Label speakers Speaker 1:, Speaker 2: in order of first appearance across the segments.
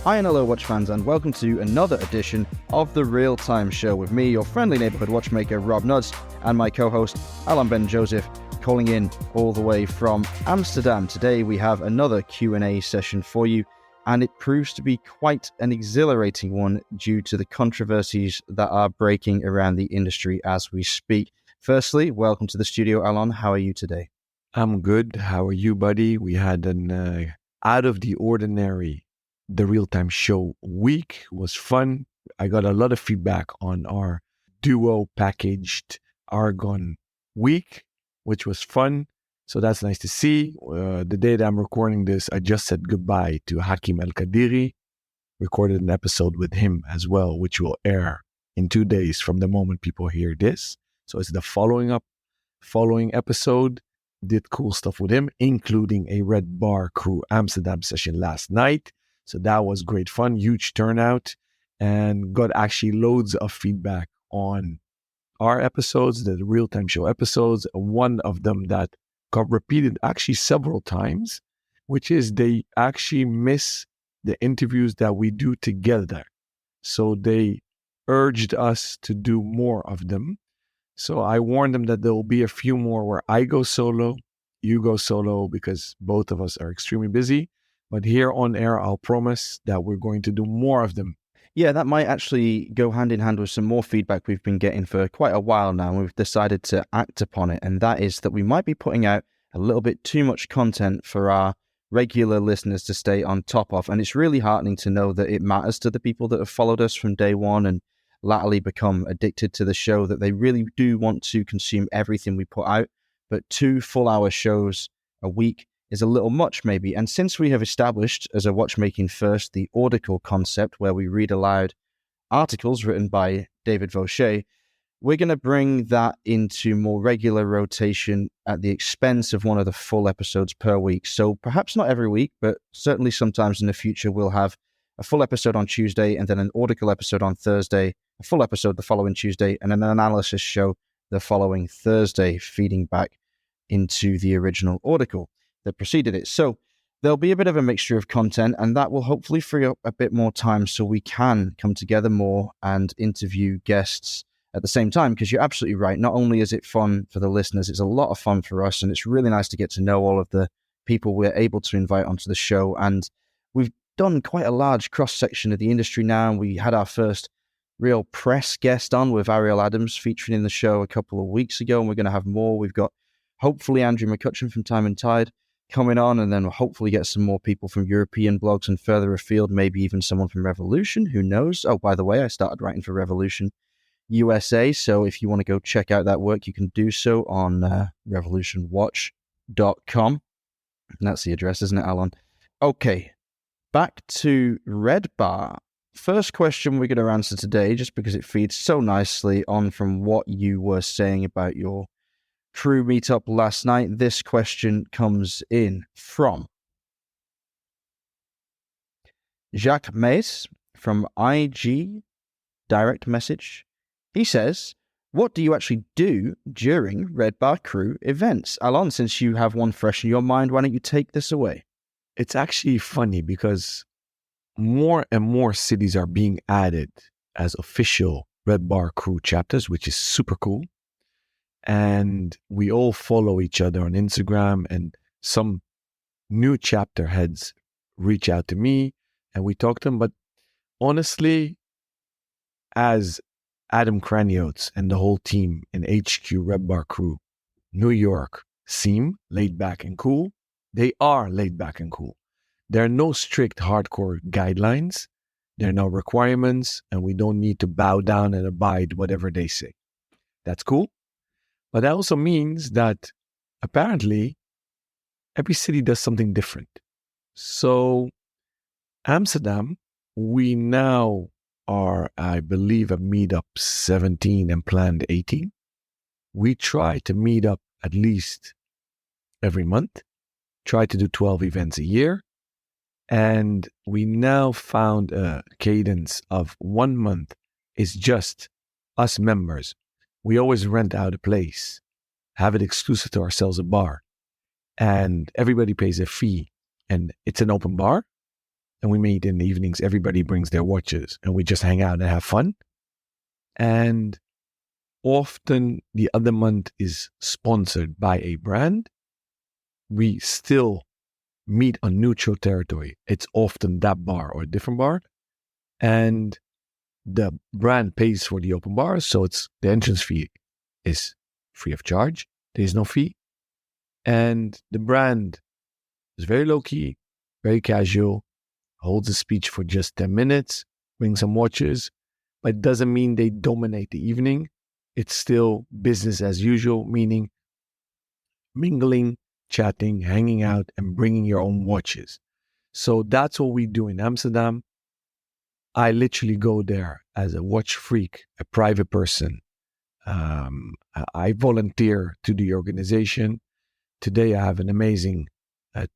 Speaker 1: Hi and hello watch fans, and welcome to another edition of the Real Time Show with me, your friendly neighbourhood watchmaker Rob Nuds, and my co-host Alan Ben Joseph, calling in all the way from Amsterdam. Today we have another Q&A session for you, and it proves to be quite an exhilarating one due to the controversies that are breaking around the industry as we speak. Firstly, welcome to the studio, Alan. How are you today?
Speaker 2: I'm good. How are you, buddy? We had an out of the ordinary The Real Time Show week. It was fun. I got a lot of feedback on our duo packaged Argon week, which was fun. So that's nice to see. The day that I'm recording this, I just said goodbye to Hakim El Kadiri. Recorded an episode with him as well, which will air in 2 days from the moment people hear this. So it's the following episode. Did cool stuff with him, including a Red Bar Crew Amsterdam session last night. So that was great fun, huge turnout, and got actually loads of feedback on our episodes, the Real Time Show episodes. One of them that got repeated actually several times, which is they actually miss the interviews that we do together. So they urged us to do more of them. So I warned them that there will be a few more where I go solo, you go solo, because both of us are extremely busy. But here on air, I'll promise that we're going to do more of them.
Speaker 1: Yeah, that might actually go hand in hand with some more feedback we've been getting for quite a while now, and we've decided to act upon it. And that is that we might be putting out a little bit too much content for our regular listeners to stay on top of. And it's really heartening to know that it matters to the people that have followed us from day one and latterly become addicted to the show, that they really do want to consume everything we put out. But 2 full-hour shows a week is a little much maybe. And since we have established as a Watchmaking First the article concept, where we read aloud articles written by David Vaucher, we're going to bring that into more regular rotation at the expense of one of the full episodes per week. So perhaps not every week, but certainly sometimes in the future we'll have a full episode on Tuesday and then an article episode on Thursday, a full episode the following Tuesday, and an analysis show the following Thursday, feeding back into the original article that preceded it. So there'll be a bit of a mixture of content, and that will hopefully free up a bit more time so we can come together more and interview guests at the same time, because you're absolutely right. Not only is it fun for the listeners, it's a lot of fun for us, and it's really nice to get to know all of the people we're able to invite onto the show. And we've done quite a large cross-section of the industry now, and we had our first real press guest on with Ariel Adams featuring in the show a couple of weeks ago, and we're going to have more. We've got hopefully Andrew McCutcheon from Time and Tide coming on, and then we'll hopefully get some more people from European blogs and further afield, maybe even someone from Revolution, who knows. Oh, by the way, I started writing for Revolution USA, so if you want to go check out that work, you can do so on revolutionwatch.com. And that's the address, isn't it, Alan? Okay, back to Red Bar. First question we're going to answer today, just because it feeds so nicely on from what you were saying about your crew meetup last night. This question comes in from Jacques Mace from IG Direct Message. He says, what do you actually do during Red Bar Crew events? Alon, since you have one fresh in your mind, why don't you take this away?
Speaker 2: It's actually funny because more and more cities are being added as official Red Bar Crew chapters, which is super cool. And we all follow each other on Instagram, and some new chapter heads reach out to me and we talk to them. But honestly, as Adam Kraniotes and the whole team in HQ Red Bar Crew New York seem laid back and cool, they are laid back and cool. There are no strict hardcore guidelines. There are no requirements, and we don't need to bow down and abide whatever they say. That's cool. But that also means that apparently every city does something different. So Amsterdam, we now are, I believe, a meetup 17 and planned 18. We try to meet up at least every month, try to do 12 events a year. And we now found a cadence of 1 month is just us members. We always rent out a place, have it exclusive to ourselves, a bar, and everybody pays a fee. And it's an open bar. and we meet in the evenings. Everybody brings their watches and we just hang out and have fun. And often the other month is sponsored by a brand. We still meet on neutral territory. It's often that bar or a different bar. And the brand pays for the open bar. So it's the entrance fee is free of charge. There is no fee. And the brand is very low key, very casual, holds a speech for just 10 minutes, brings some watches, but it doesn't mean they dominate the evening. It's still business as usual, meaning mingling, chatting, hanging out, and bringing your own watches. So that's what we do in Amsterdam. I literally go there as a watch freak, a private person. I volunteer to the organization. Today I have an amazing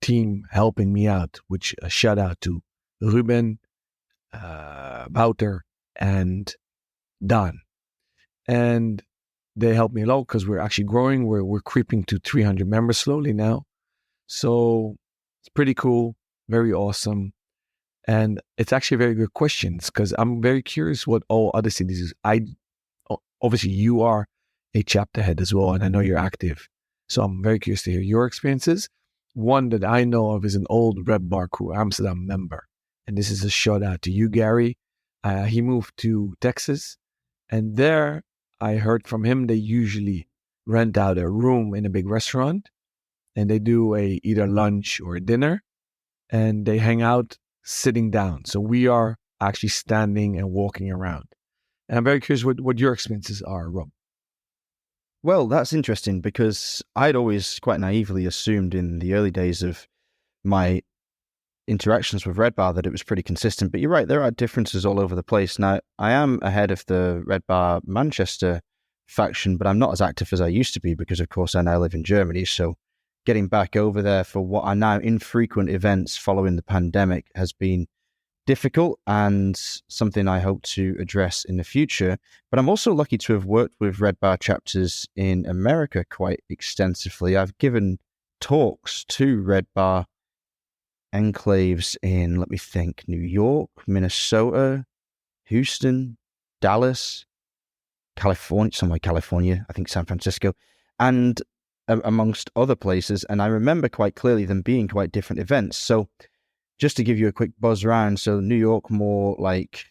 Speaker 2: team helping me out, which a shout out to Ruben, Wouter, and Dan. And they help me a lot because we're actually growing. We're creeping to 300 members slowly now. So it's pretty cool, very awesome. And it's actually very good questions because I'm very curious what all other cities do. Obviously, you are a chapter head as well, and I know you're active. So I'm very curious to hear your experiences. One that I know of is an old Red Bar Crew Amsterdam member. And this is a shout out to you, Gary. He moved to Texas. And there, I heard from him, they usually rent out a room in a big restaurant. And they do either lunch or a dinner. And they hang out sitting down. So we are actually standing and walking around. And I'm very curious what your experiences are, Rob.
Speaker 1: Well, that's interesting because I'd always quite naively assumed in the early days of my interactions with Red Bar that it was pretty consistent. But you're right, there are differences all over the place. Now, I am ahead of the Red Bar Manchester faction, but I'm not as active as I used to be because, of course, I now live in Germany. So getting back over there for what are now infrequent events following the pandemic has been difficult and something I hope to address in the future. But I'm also lucky to have worked with Red Bar chapters in America quite extensively. I've given talks to Red Bar enclaves in, let me think, New York, Minnesota, Houston, Dallas, California, I think San Francisco, and amongst other places. And I remember quite clearly them being quite different events. So just to give you a quick buzz around, so New York, more like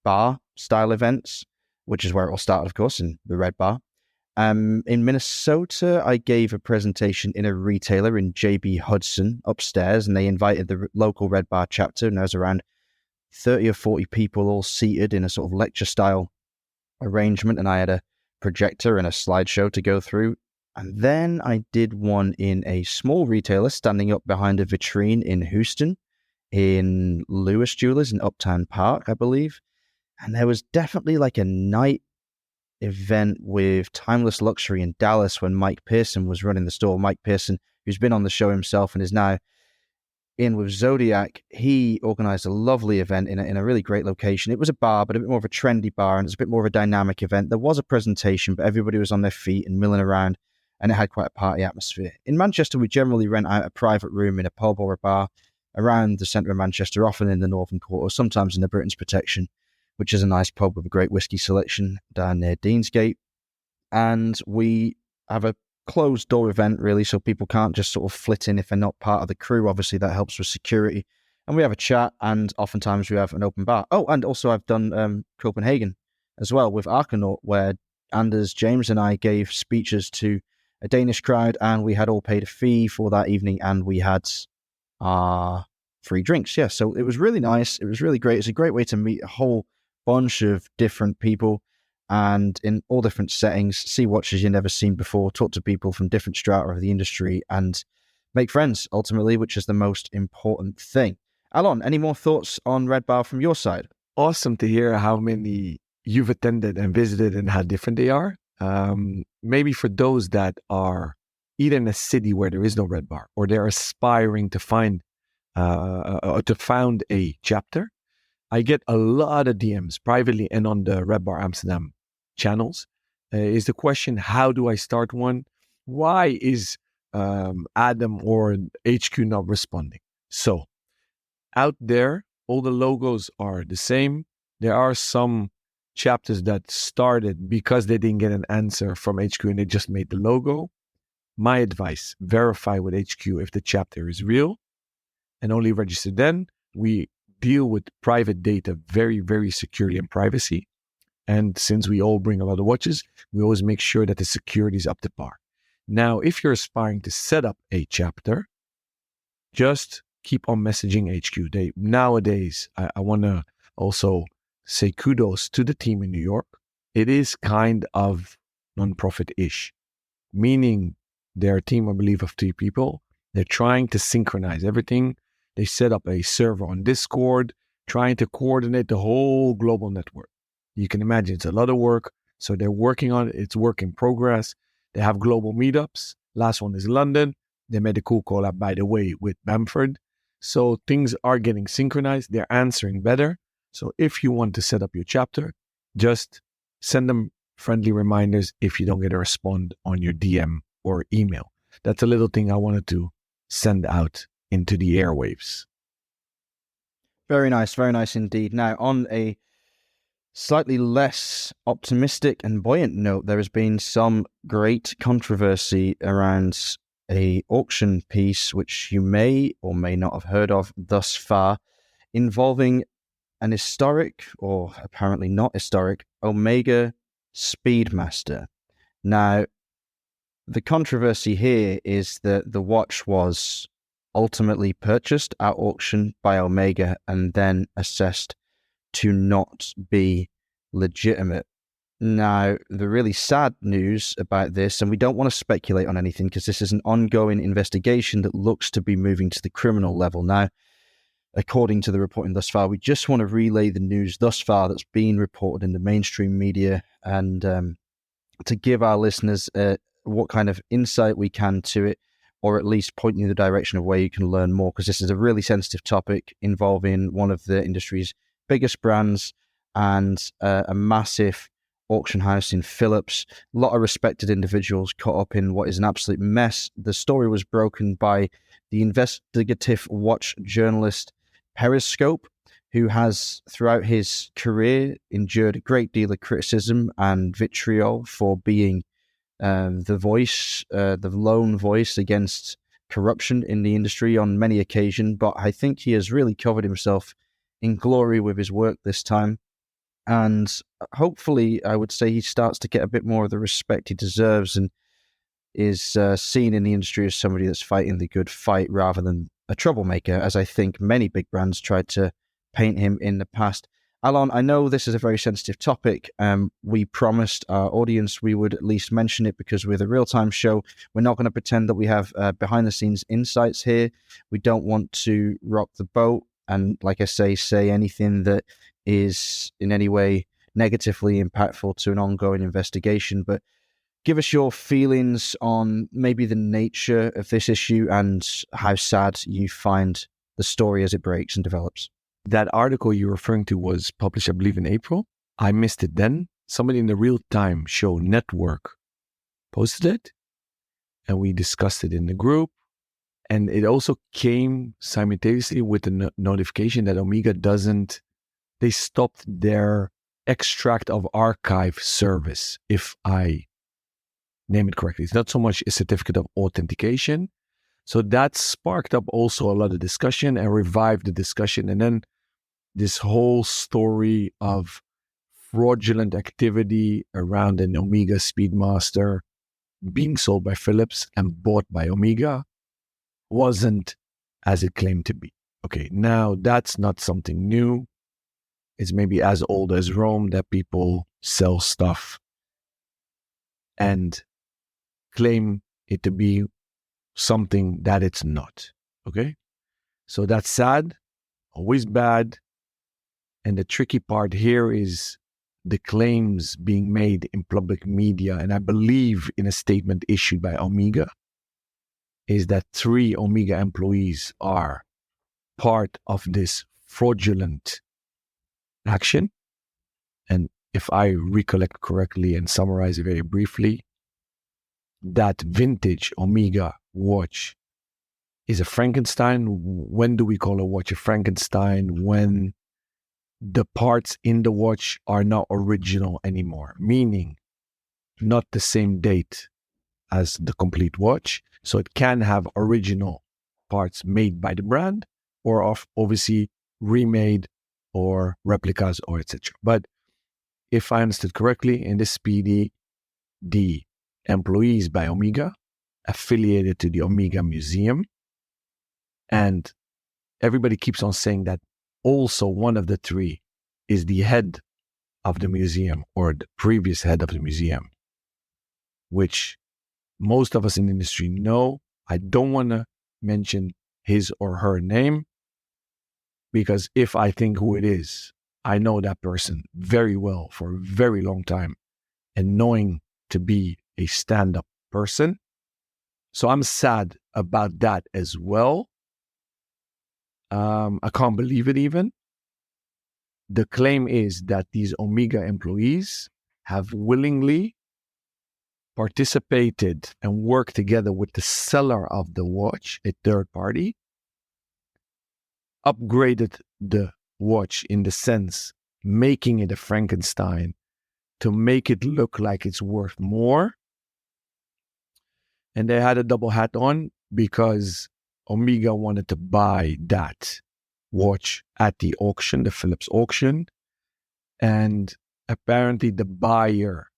Speaker 1: bar style events, which is where it all started, of course, in the Red Bar. In Minnesota, I gave a presentation in a retailer in JB Hudson upstairs, and they invited the local Red Bar chapter, and there was around 30 or 40 people all seated in a sort of lecture style arrangement, and I had a projector and a slideshow to go through. And then I did one in a small retailer standing up behind a vitrine in Houston, in Lewis Jewelers in Uptown Park, I believe. And there was definitely like a night event with Timeless Luxury in Dallas when Mike Pearson was running the store. Mike Pearson, who's been on the show himself and is now in with Zodiac, he organized a lovely event in a really great location. It was a bar, but a bit more of a trendy bar, and it's a bit more of a dynamic event. There was a presentation, but everybody was on their feet and milling around, and it had quite a party atmosphere. In Manchester, we generally rent out a private room in a pub or a bar around the centre of Manchester, often in the Northern Quarter, sometimes in the Britain's Protection, which is a nice pub with a great whiskey selection down near Deansgate. And we have a closed door event, really, so people can't just sort of flit in if they're not part of the crew. Obviously, that helps with security. And we have a chat, and oftentimes we have an open bar. Oh, and also I've done Copenhagen as well with Arcanaut, where Anders, James, and I gave speeches to a Danish crowd, and we had all paid a fee for that evening, and we had free drinks. Yeah, so it was really nice. It was really great. It's a great way to meet a whole bunch of different people, and in all different settings, see watches you've never seen before, talk to people from different strata of the industry, and make friends, ultimately, which is the most important thing. Alon, any more thoughts on Red Bar from your side?
Speaker 2: Awesome to hear how many you've attended and visited and how different they are. Maybe for those that are either in a city where there is no Red Bar, or they're aspiring to found a chapter, I get a lot of DMs privately and on the Red Bar Amsterdam channels. Is the question, how do I start one? Why is Adam or HQ not responding? So out there, all the logos are the same. There are some chapters that started because they didn't get an answer from HQ and they just made the logo. My advice, verify with HQ if the chapter is real and only register then. We deal with private data very, very securely and privacy. And since we all bring a lot of watches, we always make sure that the security is up to par. Now, if you're aspiring to set up a chapter, just keep on messaging HQ. Nowadays, I want to also say kudos to the team in New York. It is kind of non-profit-ish, meaning they're a team, I believe, of 3 people. They're trying to synchronize everything. They set up a server on Discord, trying to coordinate the whole global network. You can imagine it's a lot of work. So they're working on it. It's work in progress. They have global meetups. Last one is London. They made a cool collab, by the way, with Bamford. So things are getting synchronized. They're answering better. So if you want to set up your chapter, just send them friendly reminders if you don't get a respond on your DM or email. That's a little thing I wanted to send out into the airwaves.
Speaker 1: Very nice indeed. Now, on a slightly less optimistic and buoyant note, there has been some great controversy around a auction piece which you may or may not have heard of thus far, involving an historic, or apparently not historic, Omega Speedmaster. Now, the controversy here is that the watch was ultimately purchased at auction by Omega and then assessed to not be legitimate. Now, the really sad news about this, and we don't want to speculate on anything because this is an ongoing investigation that looks to be moving to the criminal level. Now, according to the reporting thus far, we just want to relay the news thus far that's been reported in the mainstream media and to give our listeners what kind of insight we can to it, or at least point you in the direction of where you can learn more, because this is a really sensitive topic involving one of the industry's biggest brands and a massive auction house in Phillips. A lot of respected individuals caught up in what is an absolute mess. The story was broken by the investigative watch journalist Periscope, who has throughout his career endured a great deal of criticism and vitriol for being the voice, the lone voice against corruption in the industry on many occasions. But I think he has really covered himself in glory with his work this time. And hopefully, I would say he starts to get a bit more of the respect he deserves and is seen in the industry as somebody that's fighting the good fight rather than a troublemaker, as I think many big brands tried to paint him in the past. Alon, I know this is a very sensitive topic. We promised our audience we would at least mention it because we're the real-time show. We're not going to pretend that we have behind-the-scenes insights here. We don't want to rock the boat and, like I say anything that is in any way negatively impactful to an ongoing investigation. But give us your feelings on maybe the nature of this issue and how sad you find the story as it breaks and develops.
Speaker 2: That article you're referring to was published, I believe, in April. I missed it then. Somebody in the real-time show network posted it, and we discussed it in the group. And it also came simultaneously with a notification that Omega they stopped their extract of archive service, if I name it correctly. It's not so much a certificate of authentication. So that sparked up also a lot of discussion and revived the discussion. And then this whole story of fraudulent activity around an Omega Speedmaster being sold by Phillips and bought by Omega wasn't as it claimed to be. Okay, now that's not something new. It's maybe as old as Rome that people sell stuff and claim it to be something that it's not. Okay, so that's sad, always bad. And the tricky part here is the claims being made in public media, and I believe in a statement issued by Omega, is that 3 Omega employees are part of this fraudulent action. And if I recollect correctly and summarize it very briefly, that vintage Omega watch is a Frankenstein. When do we call a watch a Frankenstein? When the parts in the watch are not original anymore, meaning not the same date as the complete watch. So it can have original parts made by the brand, or obviously remade or replicas or etc. But if I understood correctly, in this PD, the employees by Omega affiliated to the Omega Museum, and everybody keeps on saying that also one of the three is the head of the museum or the previous head of the museum, which most of us in the industry know. I don't want to mention his or her name, because if I think who it is, I know that person very well for a very long time, and knowing to be a stand-up person. So I'm sad about that as well. I can't believe it even. The claim is that these Omega employees have willingly participated and worked together with the seller of the watch, a third party, upgraded the watch in the sense making it a Frankenstein to make it look like it's worth more. And they had a double hat on because Omega wanted to buy that watch at the auction, the Philips auction. And apparently the buyer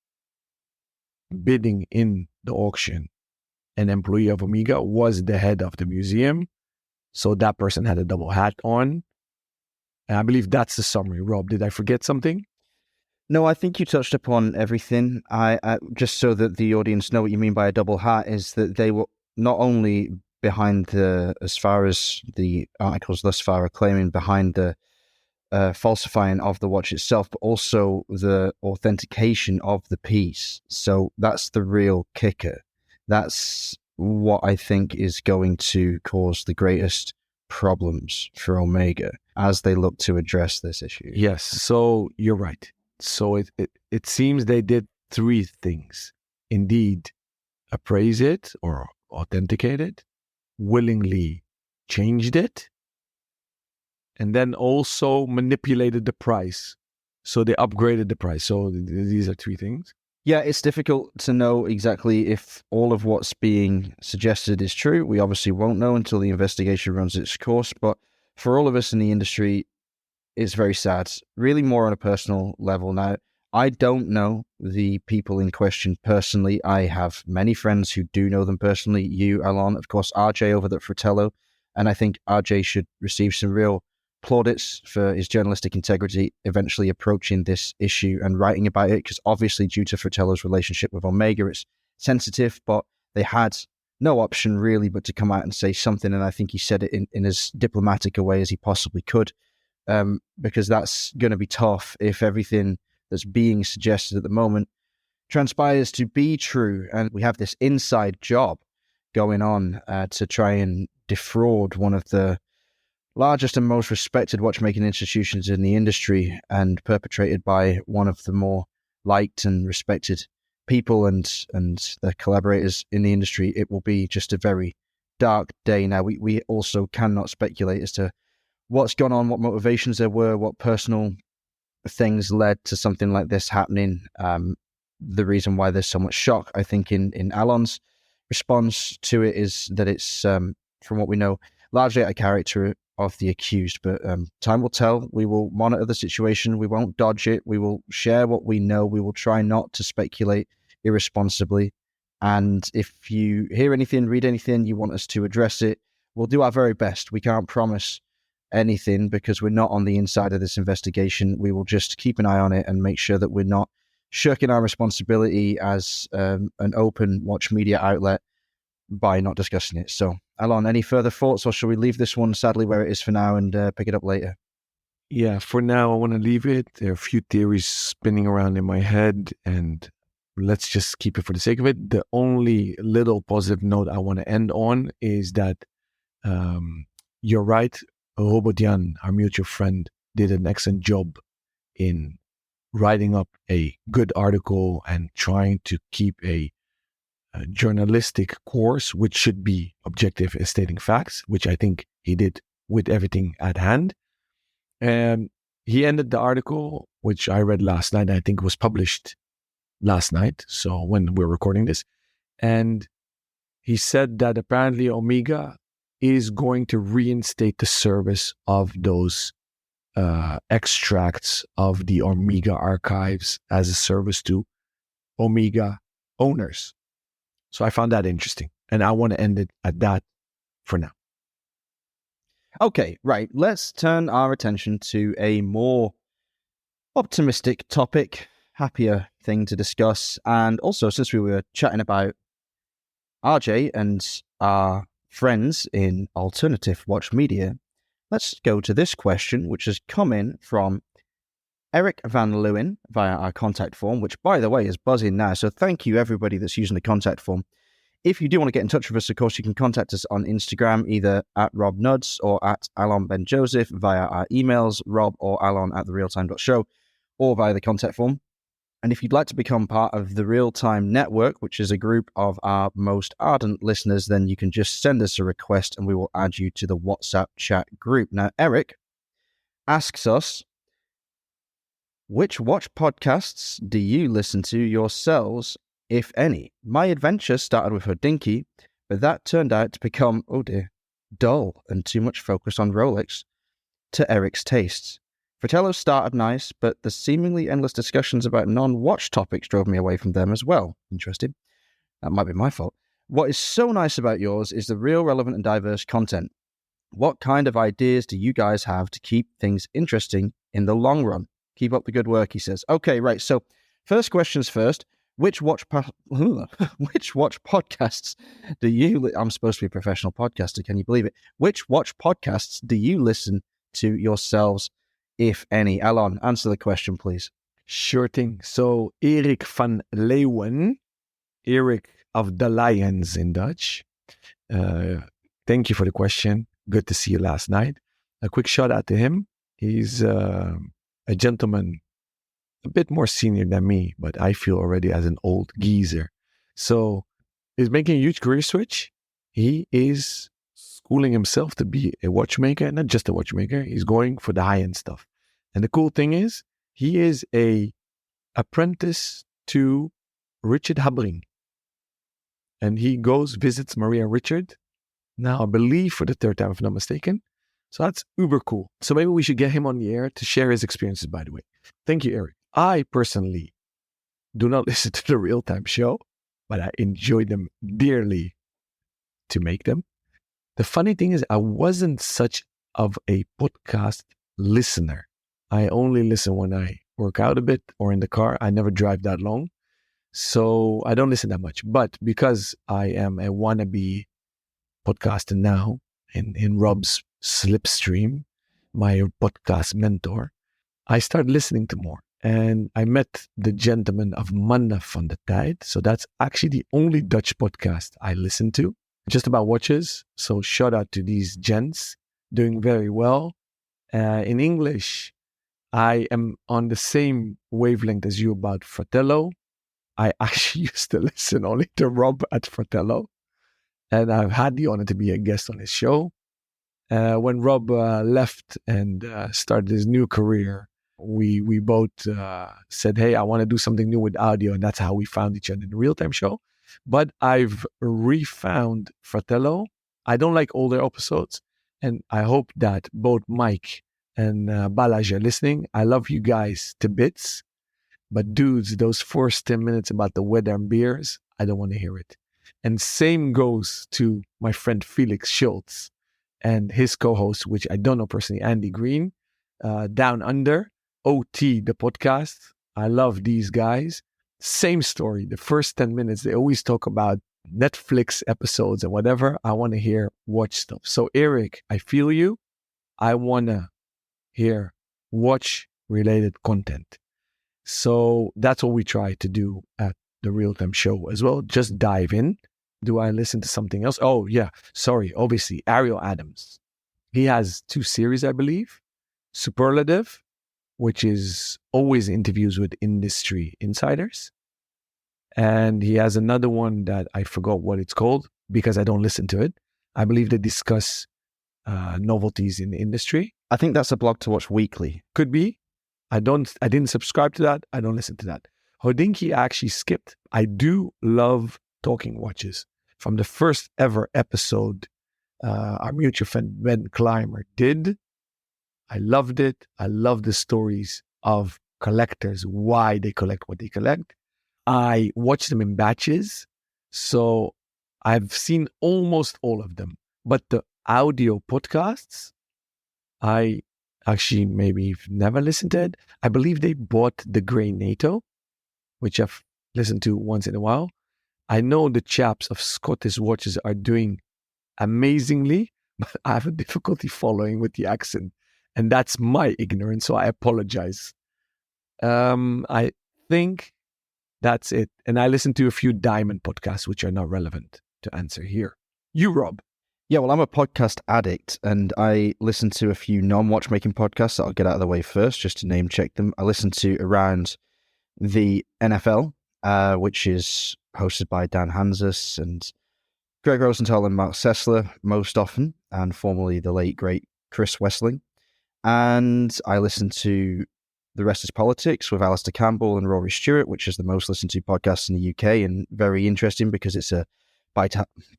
Speaker 2: bidding in the auction, an employee of Omega, was the head of the museum. So that person had a double hat on. And I believe that's the summary. Rob, did I forget something?
Speaker 1: No, I think you touched upon everything. I just so that the audience know what you mean by a double hat is that they were not only behind as far as the articles thus far are claiming, behind the falsifying of the watch itself, but also the authentication of the piece. So that's the real kicker. That's what I think is going to cause the greatest problems for Omega as they look to address this issue.
Speaker 2: Yes, so you're right. So it seems they did three things. Indeed, appraise it or authenticate it, willingly changed it, and then also manipulated the price. So they upgraded the price. So these are three things.
Speaker 1: Yeah, it's difficult to know exactly if all of what's being suggested is true. We obviously won't know until the investigation runs its course. But for all of us in the industry, it's very sad, really more on a personal level. Now, I don't know the people in question personally. I have many friends who do know them personally. You, Alon, of course, RJ over at Fratello. And I think RJ should receive some real plaudits for his journalistic integrity, eventually approaching this issue and writing about it, because obviously due to Fratello's relationship with Omega, it's sensitive, but they had no option really but to come out and say something. And I think he said it in as diplomatic a way as he possibly could. Because that's going to be tough if everything that's being suggested at the moment transpires to be true. And we have this inside job going on to try and defraud one of the largest and most respected watchmaking institutions in the industry, and perpetrated by one of the more liked and respected people and the collaborators in the industry. It will be just a very dark day. Now, we also cannot speculate as to what's gone on, what motivations there were, what personal things led to something like this happening. The reason why there's so much shock, I think, in Alon's response to it is that it's, from what we know, largely out of character of the accused. But time will tell. We will monitor the situation. We won't dodge it. We will share what we know. We will try not to speculate irresponsibly. And if you hear anything, read anything, you want us to address it, we'll do our very best. We can't promise anything because we're not on the inside of this investigation. We will just keep an eye on it and make sure that we're not shirking our responsibility as an open watch media outlet by not discussing it. So, Alon, any further thoughts, or shall we leave this one sadly where it is for now and pick it up later?
Speaker 2: Yeah, for now, I want to leave it. There are a few theories spinning around in my head, and let's just keep it for the sake of it. The only little positive note I want to end on is that you're right. Robodian, our mutual friend, did an excellent job in writing up a good article and trying to keep a journalistic course, which should be objective in stating facts, which I think he did with everything at hand. And he ended the article, which I read last night. I think was published last night. So when we're recording this, and he said that apparently Omega is going to reinstate the service of those extracts of the Omega archives as a service to Omega owners. So I found that interesting. And I want to end it at that for now.
Speaker 1: Okay, right. Let's turn our attention to a more optimistic topic, happier thing to discuss. And also, since we were chatting about RJ and our friends in alternative watch media, let's go to this question, which has come in from Eric Van Leeuwen via our contact form, which, by the way, is buzzing now. So thank you, everybody that's using the contact form. If you do want to get in touch with us, of course, you can contact us on Instagram, either at Rob Nuds or at Alon Ben Joseph via our emails, rob or alon at therealtime.show, or via the contact form. And if you'd like to become part of the Real Time Network, which is a group of our most ardent listeners, then you can just send us a request and we will add you to the WhatsApp chat group. Now, Eric asks us, which watch podcasts do you listen to yourselves, if any? My adventure started with Hodinkee, but that turned out to become, oh dear, dull and too much focus on Rolex to Eric's tastes. Fratello started nice, but the seemingly endless discussions about non-watch topics drove me away from them as well. Interesting. That might be my fault. What is so nice about yours is the real, relevant, and diverse content. What kind of ideas do you guys have to keep things interesting in the long run? Keep up the good work, he says. Okay, right. So, first questions first. Which watch podcasts do you... I'm supposed to be a professional podcaster, can you believe it? Which watch podcasts do you listen to yourselves, if any? Alon, answer the question, please.
Speaker 2: Sure thing. So Erik van Leeuwen, Erik of the Lions in Dutch. Thank you for the question. Good to see you last night. A quick shout out to him. He's a gentleman, a bit more senior than me, but I feel already as an old geezer. So he's making a huge career switch. He is schooling himself to be a watchmaker, not just a watchmaker. He's going for the high-end stuff. And the cool thing is, he is a apprentice to Richard Habring. And he goes, visits Maria Richard, now I believe for the third time, if I'm not mistaken. So that's uber cool. So maybe we should get him on the air to share his experiences, by the way. Thank you, Eric. I personally do not listen to the Real Time show, but I enjoy them dearly to make them. The funny thing is, I wasn't such of a podcast listener. I only listen when I work out a bit or in the car. I never drive that long. So I don't listen that much. But because I am a wannabe podcaster now in Rob's slipstream, my podcast mentor, I started listening to more. And I met the gentleman of Manna van de Tijd. So that's actually the only Dutch podcast I listen to, just about watches. So shout out to these gents, doing very well. In English, I am on the same wavelength as you about Fratello. I actually used to listen only to Rob at Fratello. And I've had the honor to be a guest on his show. When Rob left and started his new career, we both said, hey, I want to do something new with audio. And that's how we found each other in the Real Time show. But I've refound Fratello. I don't like older episodes. And I hope that both Mike and Balaj are listening. I love you guys to bits. But dudes, those first 10 minutes about the weather and beers, I don't want to hear it. And same goes to my friend Felix Schultz and his co-host, which I don't know personally, Andy Green, Down Under, OT, the podcast. I love these guys. Same story. The first 10 minutes, they always talk about Netflix episodes and whatever. I want to hear watch stuff. So Eric, I feel you. I want to hear watch related content. So that's what we try to do at the Real Time show as well. Just dive in. Do I listen to something else? Oh, yeah. Sorry. Obviously, Ariel Adams. He has 2 series, I believe. Superlative, which is always interviews with industry insiders. And he has another one that I forgot what it's called because I don't listen to it. I believe they discuss novelties in the industry.
Speaker 1: I think that's a blog to watch weekly.
Speaker 2: Could be. I didn't subscribe to that. I don't listen to that. Hodinky actually skipped. I do love talking watches. From the first ever episode our mutual friend Ben Clymer did, I loved it. I love the stories of collectors, why they collect what they collect. I watch them in batches, so I've seen almost all of them. But the audio podcasts, I actually maybe never listened to it. I believe they bought the Grey NATO, which I've listened to once in a while. I know the chaps of Scottish Watches are doing amazingly, but I have a difficulty following with the accent. And that's my ignorance, so I apologize. I think that's it. And I listen to a few diamond podcasts, which are not relevant to answer here. You, Rob.
Speaker 1: Yeah, well, I'm a podcast addict, and I listen to a few non-watchmaking podcasts that I'll get out of the way first, just to name check them. I listen to around the NFL, which is hosted by Dan Hanzus and Greg Rosenthal and Mark Sessler most often, and formerly the late, great Chris Wessling. And I listen to The Rest is Politics with Alistair Campbell and Rory Stewart, which is the most listened to podcast in the UK, and very interesting because it's a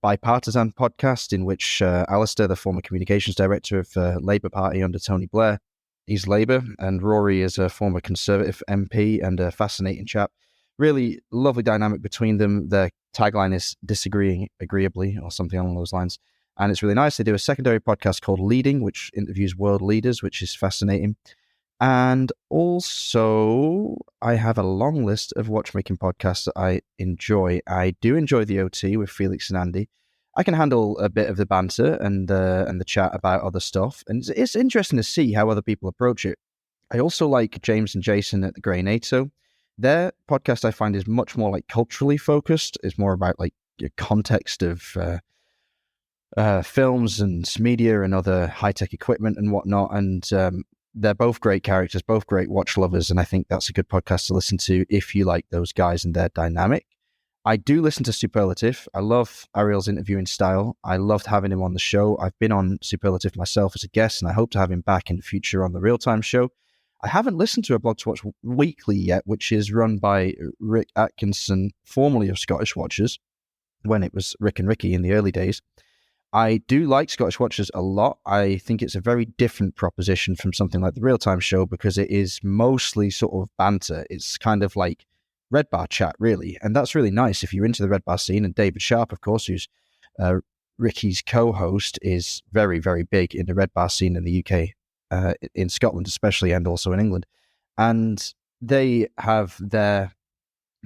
Speaker 1: bipartisan podcast in which Alistair, the former communications director of the Labour Party under Tony Blair, he's Labour, and Rory is a former Conservative MP and a fascinating chap. Really lovely dynamic between them. Their tagline is disagreeing agreeably or something along those lines. And it's really nice. They do a secondary podcast called Leading, which interviews world leaders, which is fascinating. And also, I have a long list of watchmaking podcasts that I enjoy. I do enjoy the OT with Felix and Andy. I can handle a bit of the banter and the chat about other stuff. And it's interesting to see how other people approach it. I also like James and Jason at the Grey NATO. Their podcast, I find, is much more like culturally focused. It's more about like your context of films and media and other high-tech equipment and whatnot. And they're both great characters, both great watch lovers. And I think that's a good podcast to listen to if you like those guys and their dynamic. I do listen to Superlative. I love Ariel's interviewing style. I loved having him on the show. I've been on Superlative myself as a guest, and I hope to have him back in the future on the Real Time show. I haven't listened to a Blog to Watch weekly yet, which is run by Rick Atkinson, formerly of Scottish Watches, when it was Rick and Ricky in the early days. I do like Scottish Watches a lot. I think it's a very different proposition from something like the Real Time show because it is mostly sort of banter. It's kind of like Red Bar chat, really. And that's really nice if you're into the Red Bar scene. And David Sharp, of course, who's Ricky's co-host, is very, very big in the Red Bar scene in the UK, in Scotland especially, and also in England. And they have their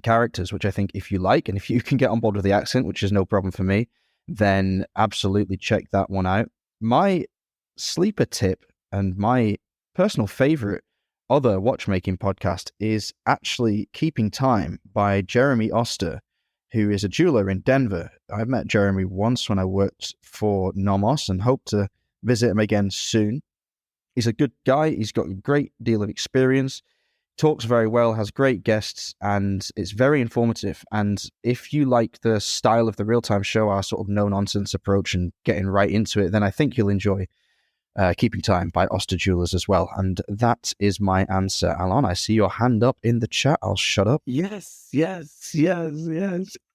Speaker 1: characters, which I think if you like, and if you can get on board with the accent, which is no problem for me, then absolutely check that one out. My sleeper tip and my personal favorite other watchmaking podcast is actually Keeping Time by Jeremy Oster, who is a jeweler in Denver. I've met Jeremy once when I worked for Nomos and hope to visit him again soon. He's a good guy. He's got a great deal of experience, talks very well, has great guests, and it's very informative. And if you like the style of the Real Time show, our sort of no-nonsense approach and getting right into it, then I think you'll enjoy Keeping Time by Oster Jewelers as well. And that is my answer. Alon, I see your hand up in the chat. I'll shut up.
Speaker 2: Yes.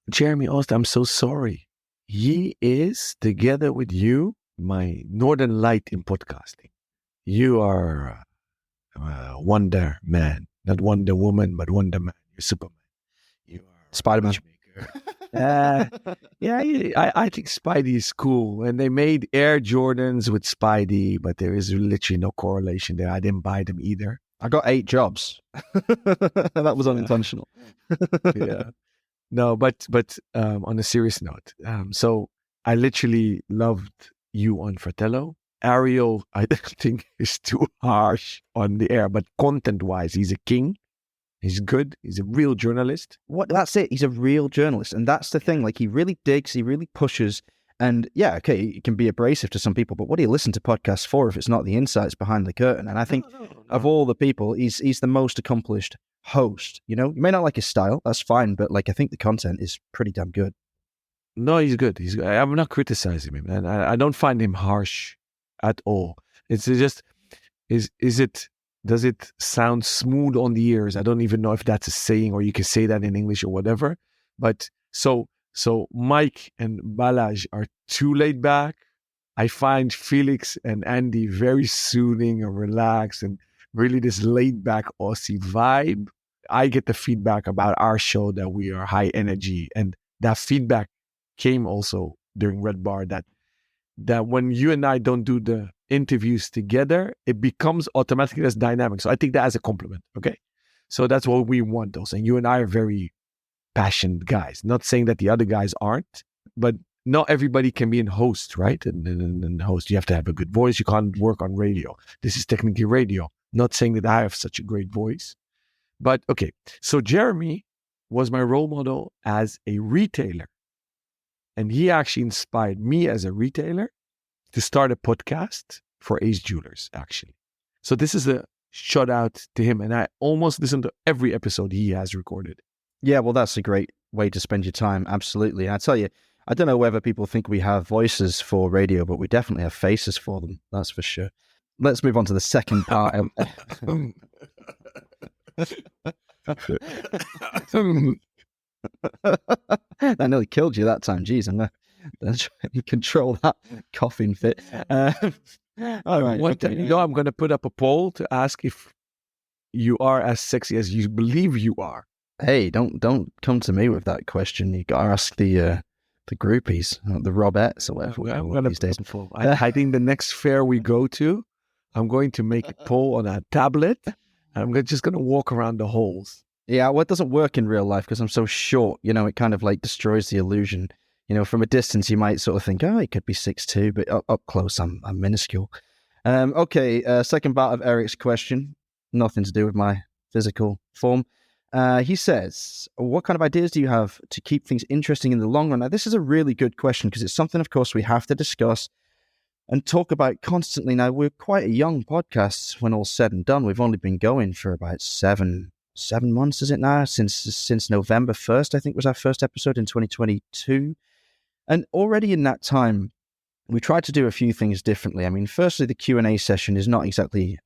Speaker 2: Jeremy Oster, I'm so sorry. He is, together with you, my northern light in podcasting. You are Wonder Man. Not Wonder Woman, but Wonder Man. You're Superman. You are
Speaker 1: Spider-Man.
Speaker 2: I think Spidey is cool. And they made Air Jordans with Spidey, but there is literally no correlation there. I didn't buy them either.
Speaker 1: I got 8 jobs. That was unintentional.
Speaker 2: Yeah. No, but on a serious note, so I literally loved you on Fratello. Ariel, I think, is too harsh on the air, but content-wise, he's a king. He's good. He's a real journalist.
Speaker 1: That's it. He's a real journalist. And that's the thing. Like, he really digs, he really pushes. And yeah, okay, it can be abrasive to some people, but what do you listen to podcasts for if it's not the insights behind the curtain? And I think of all the people, he's the most accomplished host. You know, you may not like his style, that's fine, but like I think the content is pretty damn good.
Speaker 2: No, he's good. He's good. I'm not criticizing him, and I don't find him harsh at all. It's just is it does it sound smooth on the ears? I don't even know if that's a saying or you can say that in English or whatever. But so Mike and Balaj are too laid back. I find Felix and Andy very soothing and relaxed and really this laid back Aussie vibe. I get the feedback about our show that we are high energy, and that feedback came also during Red Bar that when you and I don't do the interviews together, it becomes automatically less dynamic. So I take that as a compliment. Okay. So that's what we want also. And you and I are very passionate guys. Not saying that the other guys aren't, but not everybody can be a host, right? And host, you have to have a good voice. You can't work on radio. This is technically radio. Not saying that I have such a great voice. But okay. So Jeremy was my role model as a retailer. And he actually inspired me as a retailer to start a podcast for Ace Jewelers, actually. So this is a shout out to him. And I almost listen to every episode he has recorded.
Speaker 1: Yeah, well, that's a great way to spend your time. Absolutely. And I tell you, I don't know whether people think we have voices for radio, but we definitely have faces for them. That's for sure. Let's move on to the second part. I nearly killed you that time. Jeez, I'm going to try and control that coughing fit. All right.
Speaker 2: Okay. You know, I'm going to put up a poll to ask if you are as sexy as you believe you are.
Speaker 1: Hey, don't come to me with that question. You got to ask the groupies, the Robettes or whatever.
Speaker 2: I'm going these days. I think the next fair we go to, I'm going to make a poll on a tablet. I'm just going to walk around the halls.
Speaker 1: Yeah, well, it doesn't work in real life because I'm so short. You know, it kind of like destroys the illusion. You know, from a distance, you might sort of think, oh, he could be 6'2", but up close, I'm minuscule. Okay, second part of Eric's question. Nothing to do with my physical form. He says, what kind of ideas do you have to keep things interesting in the long run? Now, this is a really good question because it's something, of course, we have to discuss and talk about constantly. Now, we're quite a young podcast when all's said and done. We've only been going for about seven months, is it now? Since November 1st, I think was our first episode in 2022. And already in that time, we tried to do a few things differently. I mean, firstly, the Q&A session is not exactly,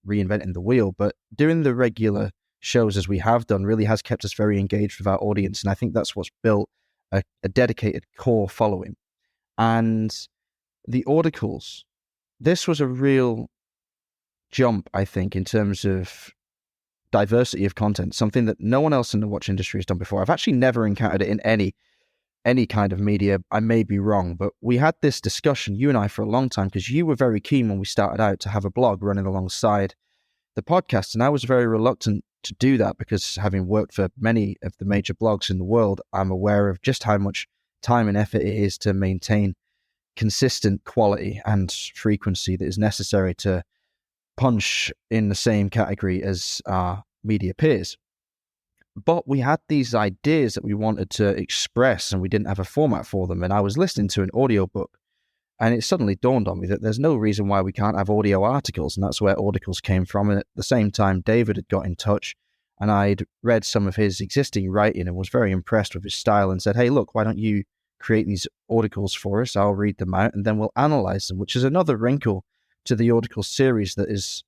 Speaker 1: reinventing the wheel, but doing the regular shows as we have done really has kept us very engaged with our audience. And I think that's what's built a dedicated core following. And the articles, this was a real jump, I think, in terms of diversity of content, something that no one else in the watch industry has done before. I've actually never encountered it in any kind of media. I may be wrong, but we had this discussion, you and I, for a long time, because you were very keen when we started out to have a blog running alongside the podcast. And I was very reluctant to do that because having worked for many of the major blogs in the world, I'm aware of just how much time and effort it is to maintain consistent quality and frequency that is necessary to punch in the same category as our media peers. But we had these ideas that we wanted to express and we didn't have a format for them. And I was listening to an audiobook and it suddenly dawned on me that there's no reason why we can't have audio articles. And that's where articles came from. And at the same time, David had got in touch and I'd read some of his existing writing and was very impressed with his style and said, hey, look, why don't you create these articles for us? I'll read them out and then we'll analyze them, which is another wrinkle to the article series that is,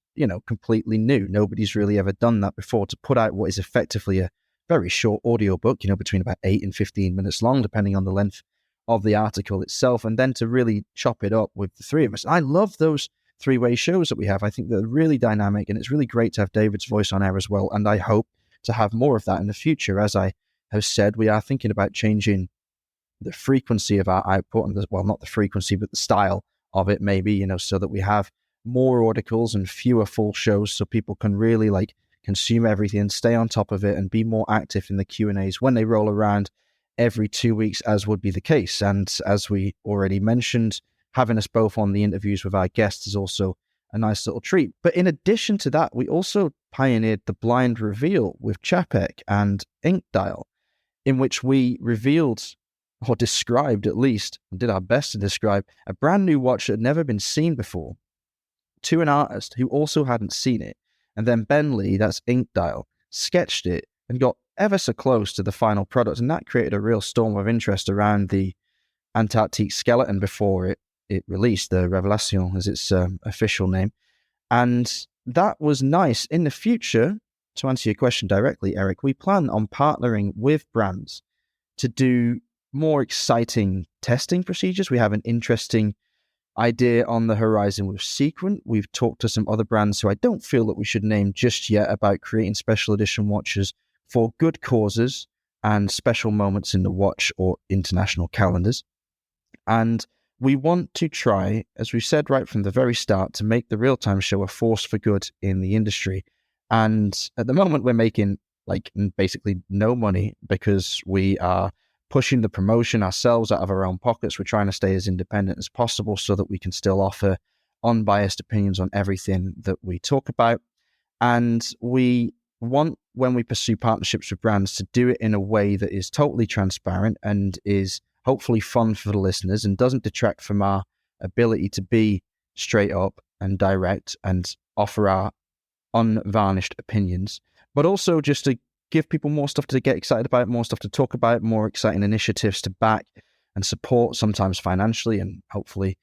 Speaker 1: completely new. Nobody's really ever done that before, to put out what is effectively a very short audiobook, between about 8 and 15 minutes long, depending on the length of the article itself, and then to really chop it up with the three of us. I love those three-way shows that we have. I think they're really dynamic, and it's really great to have David's voice on air as well, and I hope to have more of that in the future. As I have said, we are thinking about changing the frequency of our output, and not the frequency, but the style of it, maybe, so that we have more articles and fewer full shows so people can really consume everything, stay on top of it, and be more active in the Q&As when they roll around every 2 weeks, as would be the case. And as we already mentioned, having us both on the interviews with our guests is also a nice little treat. But in addition to that, we also pioneered the blind reveal with Chapek and Ink Dial, in which we revealed, or described at least, and did our best to describe, a brand new watch that had never been seen before to an artist who also hadn't seen it. And then Ben Lee, that's Ink Dial, sketched it, and got ever so close to the final product. And that created a real storm of interest around the Antarctic skeleton before it released, the Revelation as its official name. And that was nice. In the future, to answer your question directly, Eric, we plan on partnering with brands to do more exciting testing procedures. We have an interesting idea on the horizon with Sequent. We've talked to some other brands who I don't feel that we should name just yet about creating special edition watches for good causes and special moments in the watch or international calendars. And we want to try, as we said right from the very start, to make the Real-Time Show a force for good in the industry. And at the moment, we're making basically no money because we are pushing the promotion ourselves out of our own pockets. We're trying to stay as independent as possible so that we can still offer unbiased opinions on everything that we talk about. And we want, when we pursue partnerships with brands, to do it in a way that is totally transparent and is hopefully fun for the listeners and doesn't detract from our ability to be straight up and direct and offer our unvarnished opinions, but also just to give people more stuff to get excited about, more stuff to talk about, more exciting initiatives to back and support, sometimes financially. And hopefully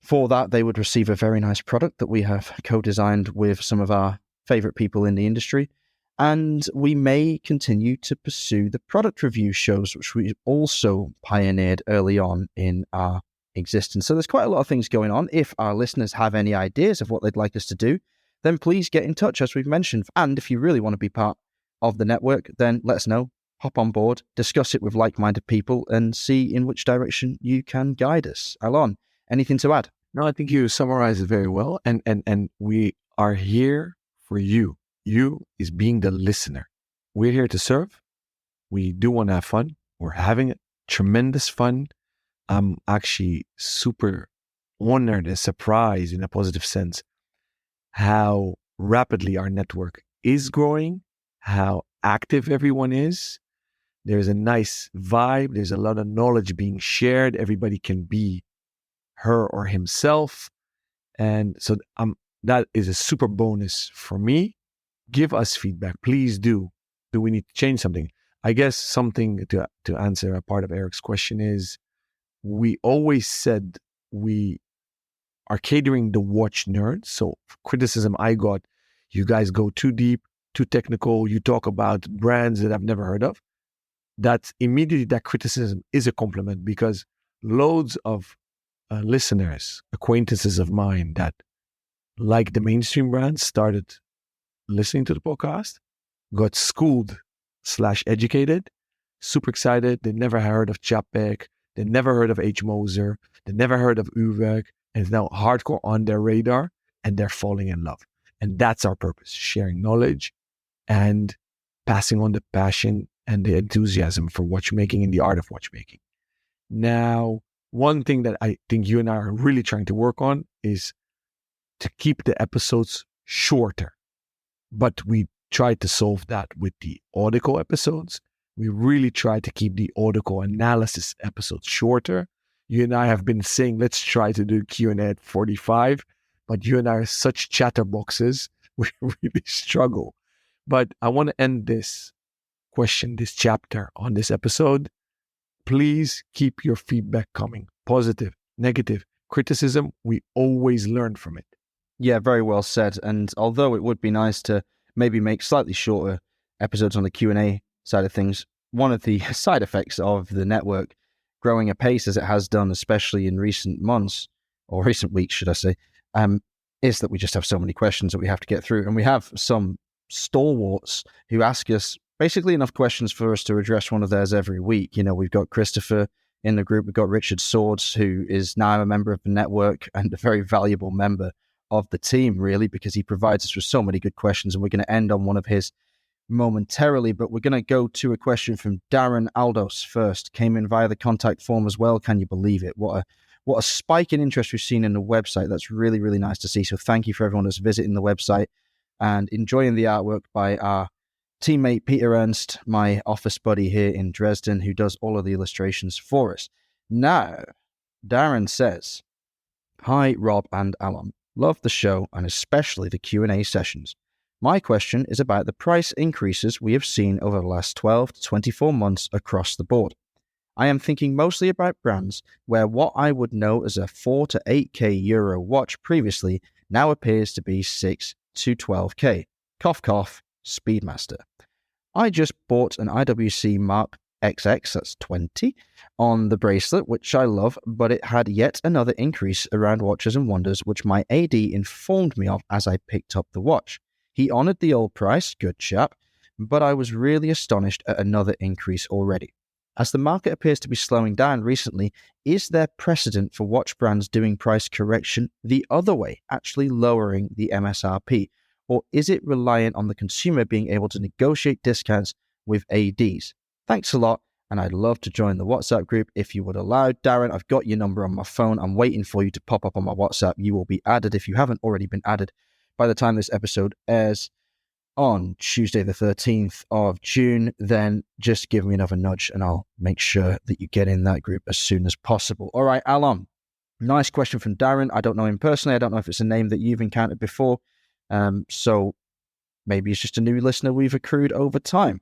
Speaker 1: for that, they would receive a very nice product that we have co-designed with some of our favorite people in the industry. And we may continue to pursue the product review shows, which we also pioneered early on in our existence. So there's quite a lot of things going on. If our listeners have any ideas of what they'd like us to do, then please get in touch, as we've mentioned. And if you really want to be part of the network, then let us know. Hop on board, discuss it with like-minded people, and see in which direction you can guide us. Alon, anything to add?
Speaker 2: No, I think you summarized it very well. And we are here for you. You is being the listener. We're here to serve. We do want to have fun. We're having tremendous fun. I'm actually super honored and surprised in a positive sense how rapidly our network is growing, how active everyone is. There's a nice vibe. There's a lot of knowledge being shared. Everybody can be her or himself. And so that is a super bonus for me. Give us feedback. Please do. Do we need to change something? I guess something to answer a part of Eric's question is, we always said we are catering the watch nerds. So criticism I got, you guys go too deep, too technical. You talk about brands that I've never heard of. That's immediately, that criticism is a compliment, because loads of listeners, acquaintances of mine that like the mainstream brands started listening to the podcast, got schooled/educated, super excited. They never heard of Chapek. They never heard of H. Moser. They never heard of Uweck. And it's now hardcore on their radar, and they're falling in love. And that's our purpose, sharing knowledge and passing on the passion and the enthusiasm for watchmaking and the art of watchmaking. Now, one thing that I think you and I are really trying to work on is to keep the episodes shorter. But we tried to solve that with the Audico episodes. We really tried to keep the Audico analysis episodes shorter. You and I have been saying, let's try to do Q&A at 45, but you and I are such chatterboxes, we really struggle. But I want to end this question, this chapter on this episode. Please keep your feedback coming. Positive, negative, criticism, we always learn from it.
Speaker 1: Yeah, very well said. And although it would be nice to maybe make slightly shorter episodes on the Q&A side of things, one of the side effects of the network growing apace as it has done, especially in recent months, or recent weeks, should I say, is that we just have so many questions that we have to get through. And we have some stalwarts who ask us basically enough questions for us to address one of theirs every week. You know, we've got Christopher in the group. We've got Richard Swords, who is now a member of the network and a very valuable member of the team, really, because he provides us with so many good questions. And we're going to end on one of his momentarily, but we're going to go to a question from Darren Aldos first. Came in via the contact form as well. Can you believe it? What a spike in interest we've seen in the website. That's really, really nice to see. So thank you for everyone that's visiting the website and enjoying the artwork by our teammate Peter Ernst, my office buddy here in Dresden, who does all of the illustrations for us. Now, Darren says, "Hi, Rob and Alon. Love the show and especially the Q&A sessions. My question is about the price increases we have seen over the last 12 to 24 months across the board. I am thinking mostly about brands where what I would know as a 4 to 8k euro watch previously now appears to be 6 to 12k. Cough cough, Speedmaster. I just bought an IWC Mark XX, that's 20, on the bracelet, which I love, but it had yet another increase around Watches and Wonders, which my AD informed me of as I picked up the watch. He honoured the old price, good chap, but I was really astonished at another increase already. As the market appears to be slowing down recently, is there precedent for watch brands doing price correction the other way, actually lowering the MSRP? Or is it reliant on the consumer being able to negotiate discounts with ADs? Thanks a lot, and I'd love to join the WhatsApp group if you would allow. Darren, I've got your number on my phone. I'm waiting for you to pop up on my WhatsApp. You will be added if you haven't already been added by the time this episode airs on Tuesday the 13th of June. Then just give me another nudge and I'll make sure that you get in that group as soon as possible. All right, Alon, nice question from Darren. I don't know him personally. I don't know if it's a name that you've encountered before. So maybe it's just a new listener we've accrued over time.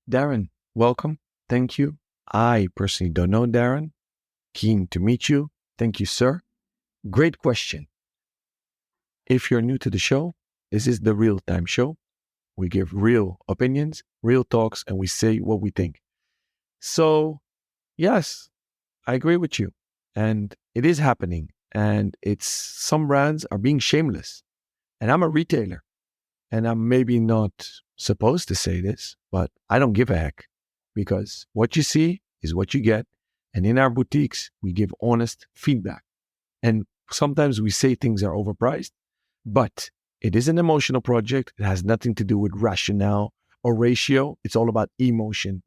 Speaker 2: Darren, welcome. Thank you. I personally don't know Darren. Keen to meet you. Thank you, sir. Great question. If you're new to the show, this is the Real Time Show. We give real opinions, real talks, and we say what we think. So, yes, I agree with you. And it is happening. And some brands are being shameless. And I'm a retailer. And I'm maybe not supposed to say this, but I don't give a heck. Because what you see is what you get. And in our boutiques, we give honest feedback. And sometimes we say things are overpriced, but it is an emotional project. It has nothing to do with rationale or ratio. It's all about emotion.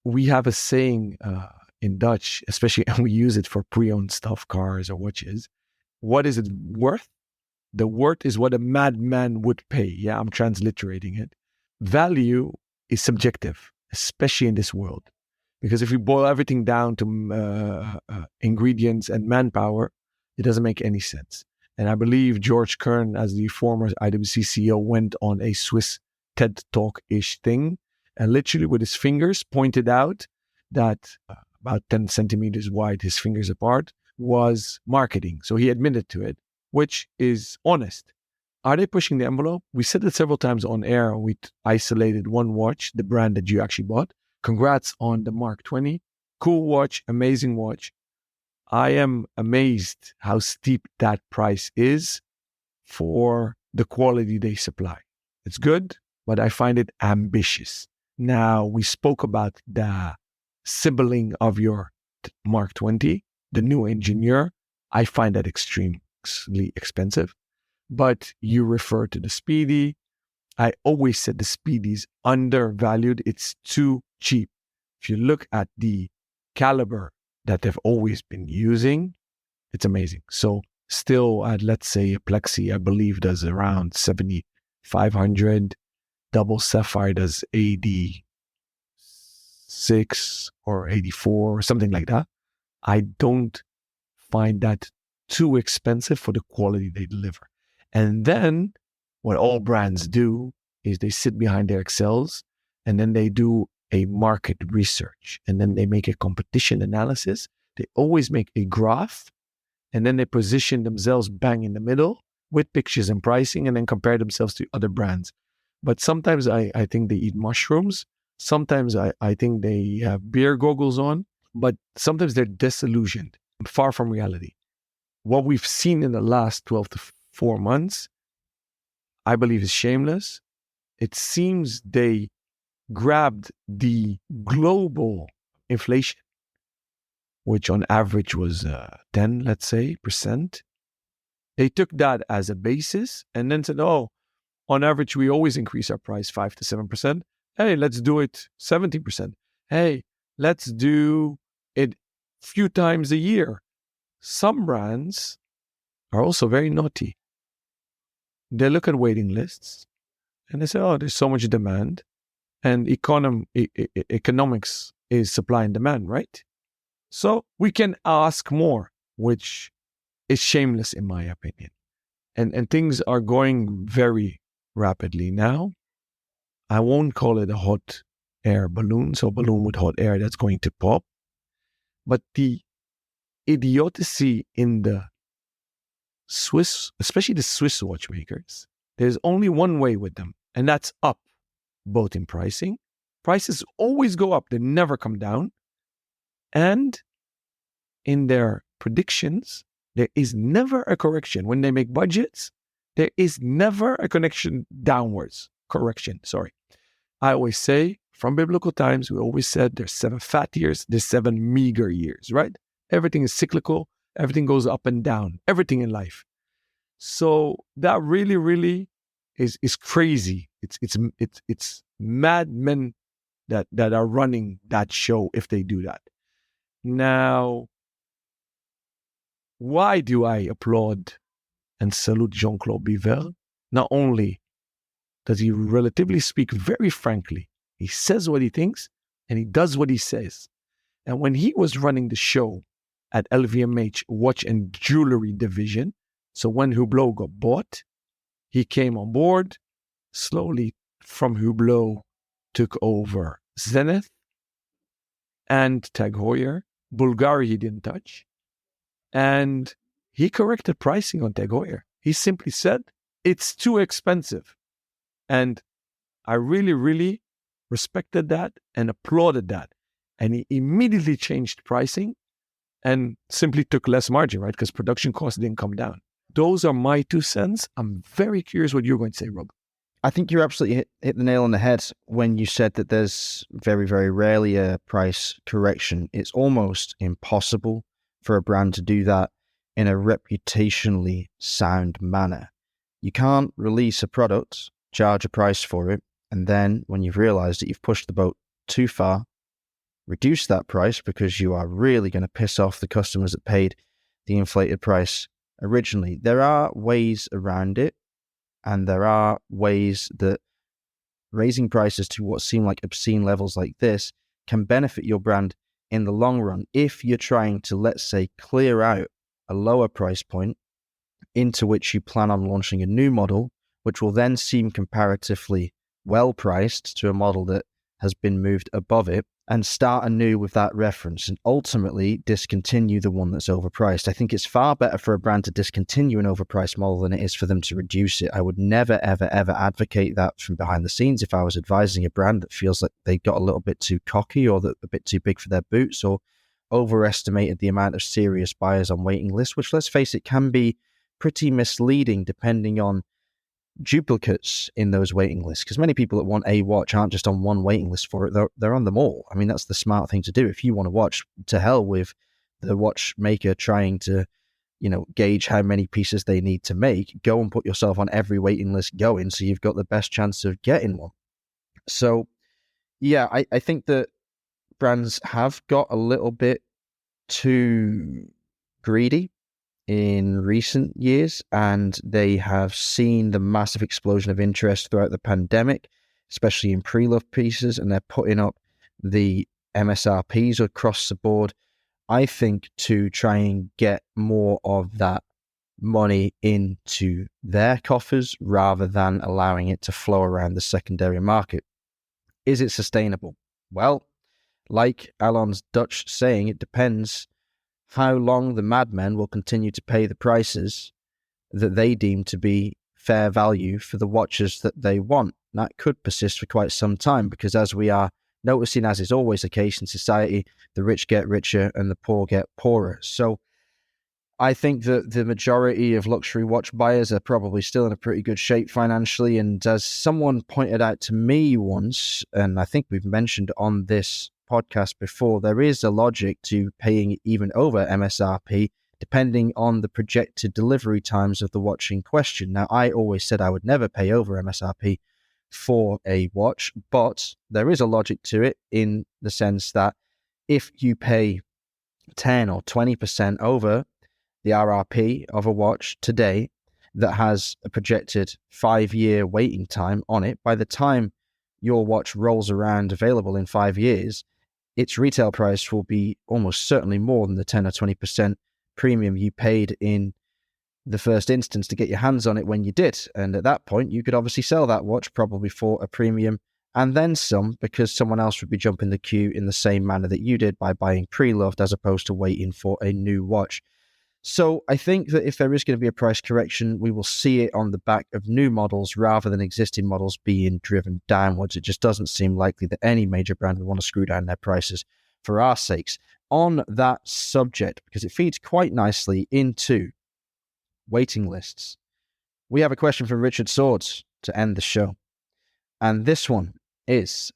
Speaker 2: We have a saying in Dutch, especially, and we use it for pre-owned stuff, cars or watches. What is it worth? The worth is what a madman would pay. Yeah, I'm transliterating it. Value is subjective, especially in this world. Because if we boil everything down to ingredients and manpower, it doesn't make any sense. And I believe George Kern, as the former IWC CEO, went on a Swiss TED Talk-ish thing and literally with his fingers pointed out that about 10 centimeters wide, his fingers apart, was marketing. So he admitted to it, which is honest. Are they pushing the envelope? We said it several times on air. We isolated one watch, the brand that you actually bought. Congrats on the Mark 20. Cool watch, amazing watch. I am amazed how steep that price is for the quality they supply. It's good, but I find it ambitious. Now, we spoke about the sibling of your Mark 20, the new engineer. I find that extremely expensive. But you refer to the Speedy. I always said the Speedy is undervalued. It's too cheap. If you look at the caliber that they've always been using, it's amazing. So still at, let's say, a Plexi, I believe does around 7,500. Double Sapphire does 86 or 84 or something like that. I don't find that too expensive for the quality they deliver. And then what all brands do is they sit behind their Excels and then they do a market research and then they make a competition analysis. They always make a graph and then they position themselves bang in the middle with pictures and pricing and then compare themselves to other brands. But sometimes I think they eat mushrooms. Sometimes I think they have beer goggles on, but sometimes they're disillusioned, far from reality. What we've seen in the last 12 to 4 months, I believe is shameless. It seems they grabbed the global inflation, which on average was 10, let's say, %. They took that as a basis and then said, oh, on average, we always increase our price 5 to 7%. Hey, let's do it 70%. Hey, let's do it a few times a year. Some brands are also very naughty. They look at waiting lists and they say, oh, there's so much demand. And economics is supply and demand, right? So we can ask more, which is shameless in my opinion. And things are going very rapidly. Now, I won't call it a hot air balloon, so balloon with hot air that's going to pop. But the idiocy in the Swiss, especially the Swiss watchmakers, there's only one way with them, and that's up, both in pricing. Prices always go up, they never come down. And in their predictions, there is never a correction. When they make budgets, there is never a correction. I always say, from biblical times, we always said there's 7 fat years, there's 7 meager years, right? Everything is cyclical. Everything goes up and down. Everything in life. So that really, really is crazy. It's madmen that are running that show if they do that. Now, why do I applaud and salute Jean-Claude Biver? Not only does he relatively speak very frankly, he says what he thinks and he does what he says. And when he was running the show at LVMH Watch and Jewelry Division, so when Hublot got bought, he came on board, slowly from Hublot took over Zenith and Tag Heuer. Bulgari he didn't touch. And he corrected pricing on Tag Heuer. He simply said, it's too expensive. And I really, really respected that and applauded that. And he immediately changed pricing and simply took less margin, right? Because production costs didn't come down. Those are my 2 cents. I'm very curious what you're going to say, Rob.
Speaker 1: I think you absolutely hit the nail on the head when you said that there's very, very rarely a price correction. It's almost impossible for a brand to do that in a reputationally sound manner. You can't release a product, charge a price for it, and then when you've realized that you've pushed the boat too far, reduce that price because you are really going to piss off the customers that paid the inflated price originally. There are ways around it, and there are ways that raising prices to what seem like obscene levels like this can benefit your brand in the long run if you're trying to, let's say, clear out a lower price point into which you plan on launching a new model, which will then seem comparatively well priced to a model that has been moved above it, and start anew with that reference and ultimately discontinue the one that's overpriced. I think it's far better for a brand to discontinue an overpriced model than it is for them to reduce it. I would never, ever, ever advocate that from behind the scenes if I was advising a brand that feels like they got a little bit too cocky or that a bit too big for their boots or overestimated the amount of serious buyers on waiting lists, which, let's face it, can be pretty misleading depending on duplicates in those waiting lists, because many people that want a watch aren't just on one waiting list for it, they're on them all. I mean, that's the smart thing to do. If you want to watch, to hell with the watchmaker trying to, gauge how many pieces they need to make, go and put yourself on every waiting list going, so you've got the best chance of getting one. So yeah, I think that brands have got a little bit too greedy in recent years, and they have seen the massive explosion of interest throughout the pandemic, especially in pre-loved pieces, and they're putting up the MSRPs across the board, I think, to try and get more of that money into their coffers rather than allowing it to flow around the secondary market. Is it sustainable? Well, like Alon's Dutch saying, it depends how long the madmen will continue to pay the prices that they deem to be fair value for the watches that they want. That could persist for quite some time, because as we are noticing, as is always the case in society, the rich get richer and the poor get poorer. So I think that the majority of luxury watch buyers are probably still in a pretty good shape financially. And as someone pointed out to me once, and I think we've mentioned on this podcast before, there is a logic to paying even over MSRP depending on the projected delivery times of the watch in question. Now, I always said I would never pay over MSRP for a watch, but there is a logic to it in the sense that if you pay 10 or 20% over the RRP of a watch today that has a projected 5-year waiting time on it, by the time your watch rolls around available in 5 years, its retail price will be almost certainly more than the 10 or 20% premium you paid in the first instance to get your hands on it when you did. And at that point, you could obviously sell that watch probably for a premium and then some, because someone else would be jumping the queue in the same manner that you did by buying pre-loved as opposed to waiting for a new watch. So I think that if there is going to be a price correction, we will see it on the back of new models rather than existing models being driven downwards. It just doesn't seem likely that any major brand would want to screw down their prices for our sakes. On that subject, because it feeds quite nicely into waiting lists, we have a question from Richard Swords to end the show. And this one is: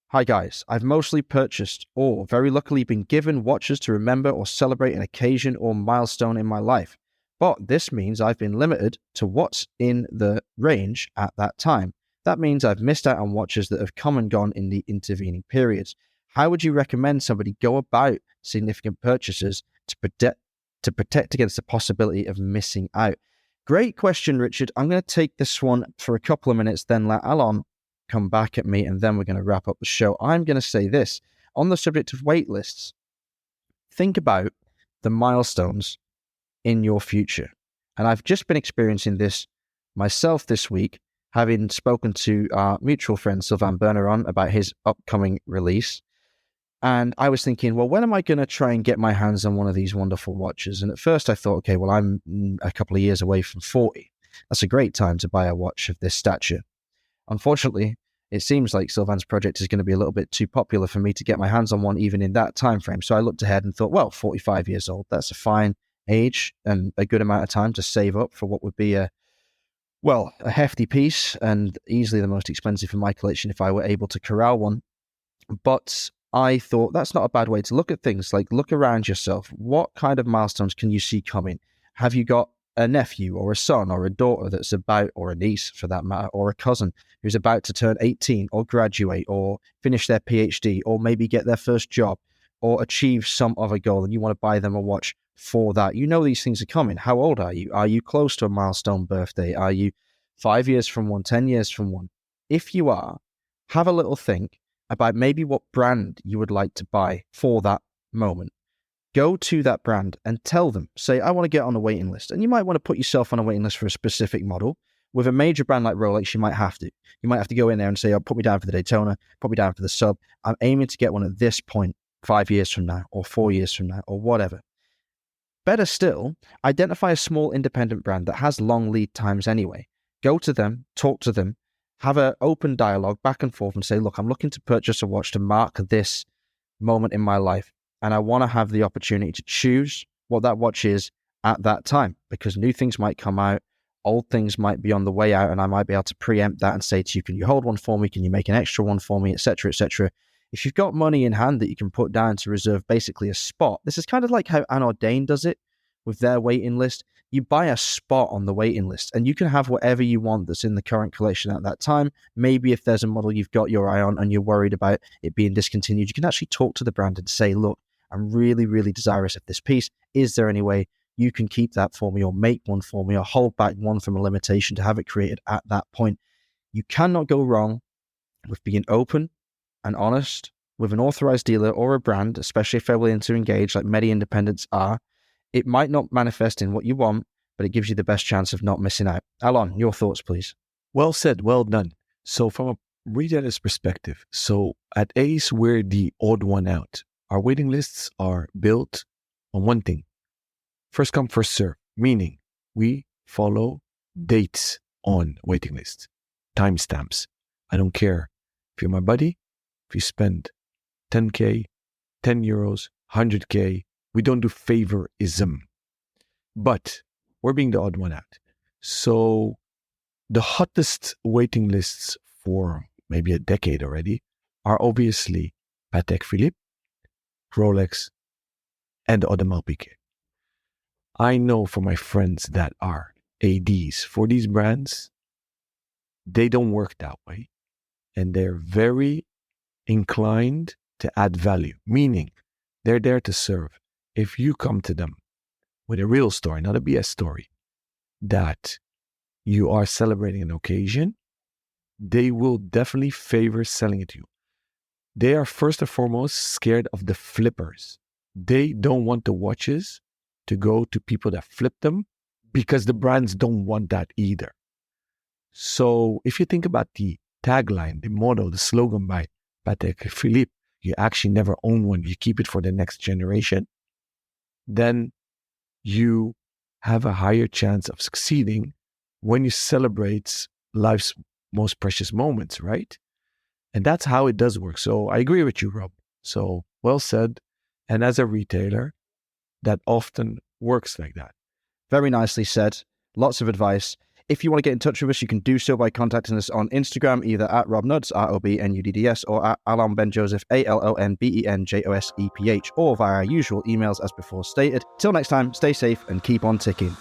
Speaker 1: Hi guys, I've mostly purchased or very luckily been given watches to remember or celebrate an occasion or milestone in my life. But this means I've been limited to what's in the range at that time. That means I've missed out on watches that have come and gone in the intervening periods. How would you recommend somebody go about significant purchases to protect against the possibility of missing out? Great question, Richard. I'm going to take this one for a couple of minutes, then let Alon come back at me, and then we're going to wrap up the show. I'm going to say this on the subject of wait lists. Think about the milestones in your future. And I've just been experiencing this myself this week, having spoken to our mutual friend Sylvain Berneron about his upcoming release. And I was thinking, well, when am I going to try and get my hands on one of these wonderful watches? And at first I thought, okay, well, I'm a couple of years away from 40. That's a great time to buy a watch of this stature. Unfortunately, it seems like Sylvain's project is going to be a little bit too popular for me to get my hands on one even in that time frame. So I looked ahead and thought, well, 45 years old, that's a fine age and a good amount of time to save up for what would be a hefty piece and easily the most expensive in my collection if I were able to corral one. But I thought that's not a bad way to look at things. Like, look around yourself. What kind of milestones can you see coming? Have you got a nephew or a son or a daughter that's about, or a niece for that matter, or a cousin who's about to turn 18 or graduate or finish their PhD or maybe get their first job or achieve some other goal, and you want to buy them a watch for that? You know these things are coming. How old are you? Are you close to a milestone birthday? Are you 5 years from one, 10 years from one? If you are, have a little think about maybe what brand you would like to buy for that moment. Go to that brand and tell them, say, I want to get on a waiting list. And you might want to put yourself on a waiting list for a specific model. With a major brand like Rolex, you might have to. You might have to go in there and say, oh, put me down for the Daytona, put me down for the Sub. I'm aiming to get one at this point 5 years from now or 4 years from now or whatever. Better still, identify a small independent brand that has long lead times anyway. Go to them, talk to them, have an open dialogue back and forth and say, look, I'm looking to purchase a watch to mark this moment in my life. And I want to have the opportunity to choose what that watch is at that time, because new things might come out, old things might be on the way out, and I might be able to preempt that and say to you, can you hold one for me? Can you make an extra one for me? Etc., etc. If you've got money in hand that you can put down to reserve basically a spot, this is kind of like how Anordain does it with their waiting list. You buy a spot on the waiting list and you can have whatever you want that's in the current collection at that time. Maybe if there's a model you've got your eye on and you're worried about it being discontinued, you can actually talk to the brand and say, look, I'm really, really desirous of this piece. Is there any way you can keep that for me or make one for me or hold back one from a limitation to have it created at that point? You cannot go wrong with being open and honest with an authorized dealer or a brand, especially if they're willing to engage like many independents are. It might not manifest in what you want, but it gives you the best chance of not missing out. Alon, your thoughts, please.
Speaker 2: Well said. Well done. So from a retailer's perspective, so at Ace, we're the odd one out. Our waiting lists are built on one thing: first come, first serve, meaning we follow dates on waiting lists, timestamps. I don't care if you're my buddy, if you spend 10K, 10 euros, 100K, we don't do favorism. But we're being the odd one out. So the hottest waiting lists for maybe a decade already are obviously Patek Philippe, Rolex, and Audemars Piguet. I know from my friends that are ADs for these brands, they don't work that way. And they're very inclined to add value, meaning they're there to serve. If you come to them with a real story, not a BS story, that you are celebrating an occasion, they will definitely favor selling it to you. They are first and foremost scared of the flippers. They don't want the watches to go to people that flip them because the brands don't want that either. So if you think about the tagline, the motto, the slogan by Patek Philippe, you actually never own one, you keep it for the next generation, then you have a higher chance of succeeding when you celebrate life's most precious moments, right? And that's how it does work. So I agree with you, Rob. So well said. And as a retailer, that often works like that.
Speaker 1: Very nicely said. Lots of advice. If you want to get in touch with us, you can do so by contacting us on Instagram, either at RobNuds, ROBNUDDS, or at Alon Ben Joseph, ALONBENJOSEPH, or via our usual emails as before stated. Till next time, stay safe and keep on ticking.